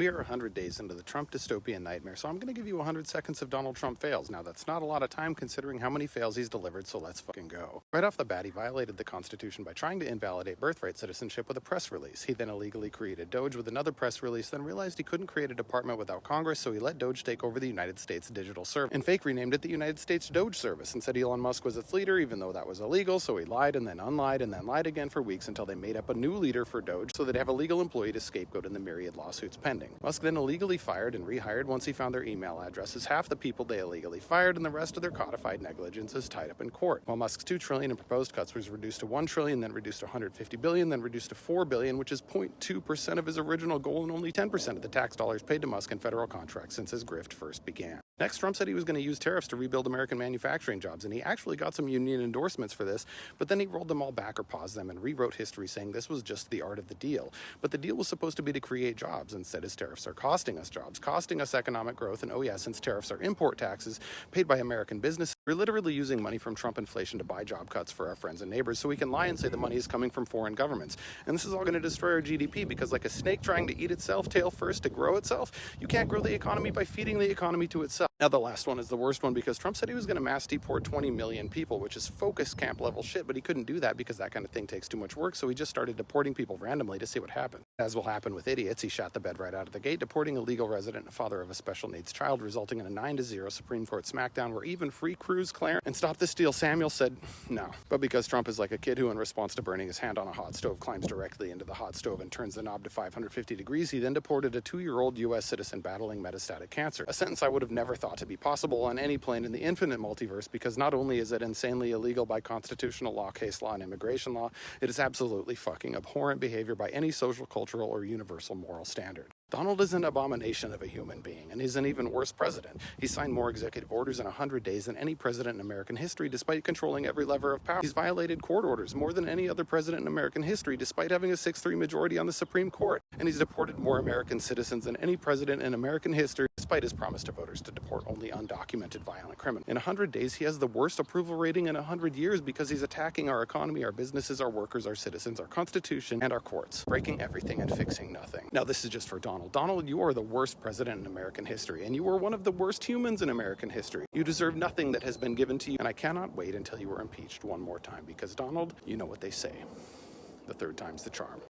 We are 100 days into the Trump dystopian nightmare, so I'm going to give you 100 seconds of Donald Trump fails. Now, that's not a lot of time considering how many fails he's delivered, so let's fucking go. Right off the bat, he violated the Constitution by trying to invalidate birthright citizenship with a press release. He then illegally created Doge with another press release, then realized he couldn't create a department without Congress, so he let Doge take over the United States Digital Service, and fake renamed it the United States Doge Service and said Elon Musk was its leader, even though that was illegal, so he lied and then unlied and then lied again for weeks until they made up a new leader for Doge so they'd have a legal employee to scapegoat in the myriad lawsuits pending. Musk then illegally fired and rehired once he found their email addresses half the people they illegally fired, and the rest of their codified negligence is tied up in court. While Musk's $2 trillion in proposed cuts was reduced to $1 trillion, then reduced to $150 billion, then reduced to $4 billion, which is 0.2% of his original goal and only 10% of the tax dollars paid to Musk in federal contracts since his grift first began. Next, Trump said he was going to use tariffs to rebuild American manufacturing jobs, and he actually got some union endorsements for this, but then he rolled them all back or paused them and rewrote history saying this was just the art of the deal. But the deal was supposed to be to create jobs. Instead, his tariffs are costing us jobs, costing us economic growth, and oh yeah, since tariffs are import taxes paid by American business, we're literally using money from Trump inflation to buy job cuts for our friends and neighbors so we can lie and say the money is coming from foreign governments. And this is all going to destroy our GDP because like a snake trying to eat itself tail first to grow itself, you can't grow the economy by feeding the economy to itself. Now the last one is the worst one because Trump said he was going to mass deport 20 million people, which is focus camp level shit, but he couldn't do that because that kind of thing takes too much work, so he just started deporting people randomly to see what happened. As will happen with idiots, he shot the bed right out of the gate, deporting a legal resident and father of a special needs child, resulting in a 9-0 Supreme Court smackdown where even free Cruz, Clarence, and Stop This Steal Samuel said no. But because Trump is like a kid who in response to burning his hand on a hot stove climbs directly into the hot stove and turns the knob to 550 degrees, he then deported a 2-year-old U.S. citizen battling metastatic cancer, a sentence I would have never thought to be possible on any plane in the infinite multiverse because not only is it insanely illegal by constitutional law, case law, and immigration law, it is absolutely fucking abhorrent behavior by any social, cultural, or universal moral standard. Donald is an abomination of a human being, and he's an even worse president. He signed more executive orders in 100 days than any president in American history, despite controlling every lever of power. He's violated court orders more than any other president in American history, despite having a 6-3 majority on the Supreme Court. And he's deported more American citizens than any president in American history, despite his promise to voters to deport only undocumented violent criminals. In 100 days, he has the worst approval rating in 100 years because he's attacking our economy, our businesses, our workers, our citizens, our Constitution, and our courts, breaking everything and fixing nothing. Now, this is just for Donald. Donald, you are the worst president in American history, and you are one of the worst humans in American history. You deserve nothing that has been given to you, and I cannot wait until you are impeached one more time, because Donald, you know what they say. The third time's the charm.